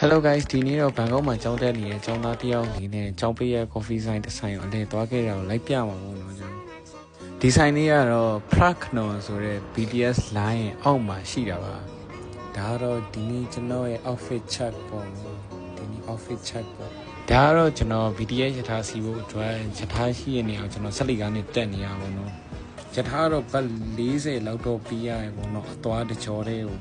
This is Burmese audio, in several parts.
Hello guys ဒီနေ့တော့ဘန်ကောက်မှာကြောင်းတက်နေတဲ့ကျောင်းသားတယောက်အနေနဲ့ကျောင်းပေးရ coffee sign တစ်ဆိုင်ကိုအလဲသွားခဲ့တာကိုလိုက်ပြမှာပေါ့နော်ကျွန်တော်ဒီဆိုင်လေးကတော့ Praknon ဆိုတဲ့ BTS line ရဲ့အောက်မှာရှိတာပါဒါကတော့ဒီနေ့ကျွန်တော်ရဲ့ outfit check ပေါ့နော်ဒီနေ့ outfit check ပေါ့ဒါကတော့ကျွန်တော် BTS ရထားစီဖို့အတွက်ရထားရှိရနေအောင်ကျွန်တော်ဆက်လီကားနဲ့တက်နေရပါတော့ရထားတော့ဘတ်40လောက်တော့ပြီးရတယ်ပေါ့နော်အသွားတကြောတဲ့ကို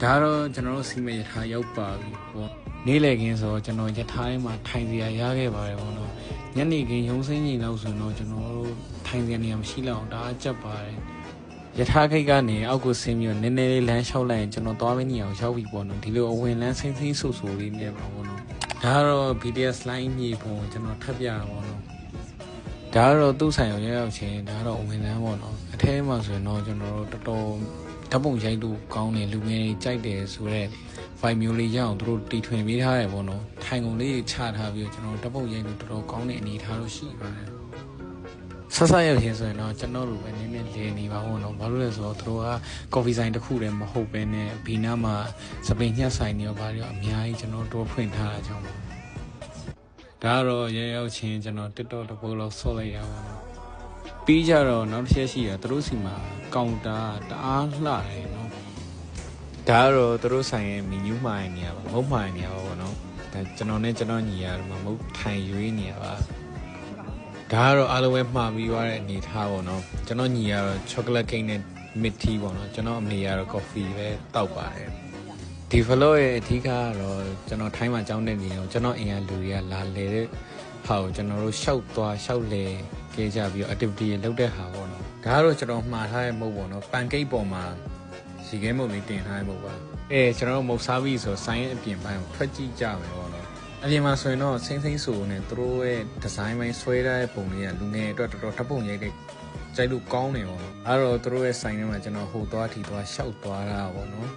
ဒါတော့ကျွန်တော်တို့စီမံရထားရောက်ပါပြီပေါ့နေ့လည်ခင်းဆိုတော့ကျွန်တော်ရထားထဲမှာထိုင်စရာရခဲ့ပါတယ်ပေါ့နော်ညနေခင်းရုံးစင်းကြီးလောက်ဆိုတော့ကျွန်တော်တို့ထိုင်စရာနေရာမရှိလောက်အောင်ဒါအကျပ်ပါတယ်ရထားခိတ်ကနေအောက်ကိုဆင်းပြီးတော့နည်းနည်းလေးလမ်းလျှောက်လိုက်ရင်ကျွန်တော်သွားမယ့်နေရာကိုရောက်ပြီပေါ့နော်ဒီလိုအဝင်လမ်းဆင်းဆင်းဆူဆူလေးနဲ့ပါပေါ့နော်ဒါကတော့ BTS line မြေပုံကိုကျွန်တော်ထပ်ပြတာပေါ့နော်ဒါကတော့သူ့ဆိုင်ကိုရောက်ချင်းဒါကတော့အဝင်လမ်းပေါ့နော်အထဲမှာဆိုရင်တော့ကျွန်တော်တို့တော်တော်ဓာတ်ပုံရိုက်လို့ကောင်းတယ်လူငယ်တွေကြိုက်တယ်ဆိုတော့ file မျိုးလေးရအောင်သူတို့တီထွင်ပေးထားတယ်ပေါ့နော်ထိုင်ကုန်လေးချထားပြီးတော့ကျွန်တော်ဓာတ်ပုံရိုက်လို့တော်တော်ကောင်းတဲ့အနေထားလို့ရှိပါတယ်ဆက်ဆက်ရောက်ချင်းဆိုရင်တော့ကျွန်တော်တို့ပဲနည်းနည်းလဲနေပါဘောနော်ဘာလို့လဲဆိုတော့သူတို့က coffee ဆိုင်တစ်ခုတည်းမဟုတ်ပဲနဲ့ဘီနာမှာစပင်ညှက်ဆိုင်တွေရောဘာတွေရောအများကြီးကျွန်တော်တို့ဖွင့်ထားတာကြောင့်ပါဒါကတော့ရဲရောက်ချင်းကျွန်တော် TikTok တစ်ပုတ်လောက်ဆော့လိုက်ရပါတော့ပြီးကြတော့နောက်တစ်ချက်ရှိတာသူတို့စီမှာကောင်တာတအားလှတယ်နော်ဒါကတော့သူတို့ဆိုင်ရဲ့ menu မှာနေရပါမုတ်မှာနေရပါဘောနော်ဒါကျွန်တော်နဲ့ကျွန်တော်ညီရတယ်မှာမုတ်ထိုင်ရွေးနေရပါဒါကတော့အားလုံးပဲမှားပြီးသွားတဲ့အနေထားပေါ့နော်ကျွန်တော်ညီကတော့ chocolate cake နဲ့ mid tea ပေါ့နော်ကျွန်တော်အမေကတော့ coffee ပဲတောက်ပါတယ်ဒီ flow ရဲ့အထူးကတော့ကျွန်တော်ထိုင်းမှာကြောင်းနေနေတော့ကျွန်တော်အိမ်ကလူတွေကလာလေတဲ့ဟာကိုကျွန်တော်တို့ရှောက်သွားရှောက်လေကြကြပြီးတော့ activity လုပ်တဲ့ဟာပေါ့နော်ဒါကတော့ကျွန်တော်မှားထားတဲ့မုတ်ပေါ့နော် pancake ပေါ်မှာစီခဲမုတ်လေးတင်ထားတဲ့မုတ်ပါကျွန်တော်တို့မုတ်စားပြီးဆိုဆိုင်းအပြင်ပိုင်းကိုထွက်ကြည့်ကြမယ်ပေါ့နော်အပြင်မှာဆိုရင်တော့စိမ့်စိမ့်ဆိုနဲ့သူတို့ရဲ့ design ပိုင်းဆွဲထားတဲ့ပုံလေးကလူငယ်အတွက်တော်တော်ဓာတ်ပုံရိုက်တဲ့ကြိုက်လို့ကောင်းတယ်ပေါ့နော်အဲ့တော့သူတို့ရဲ့ဆိုင်ထဲမှာကျွန်တော်ဟိုသွားထီသွားရှောက်သွားတာပေါ့နော်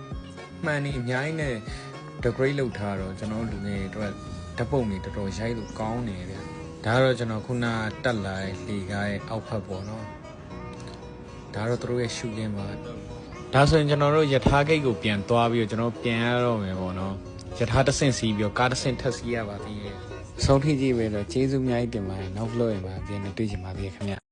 မှန်နေအများကြီးနဲ့ decorate လုပ်ထားတော့ကျွန်တော်လူငယ်အတွက်ဓာတ်ပုံတွေတော်တော်ရိုက်လို့ကောင်းတယ်ဗျဒါကတော့ကျွန်တော်ခုနတက်လိုက်လေကားရဲ့အောက်ဖက်ပေါ့နော်ဒါတော့သူတို့ရဲ့ရှူခင်းပါဒါဆိုရင်ကျွန်တော်တို့ယထာဂိတ်ကိုပြန်သွားပြီးတော့ကျွန်တော်ပြန်ရတော့မယ်ပေါ့နော်ယထာတစ်ဆင့်စီးပြီးတော့ကားတစ်ဆင့်ထပ်စီးရပါသေးတယ်ဆုံးထိကြည့်ပြီးတော့ကျေးဇူးအများကြီးတင်ပါတယ်နောက် vlog ရမှာပြန်တွေ့ချင်ပါသေးတယ်ခင်ဗျ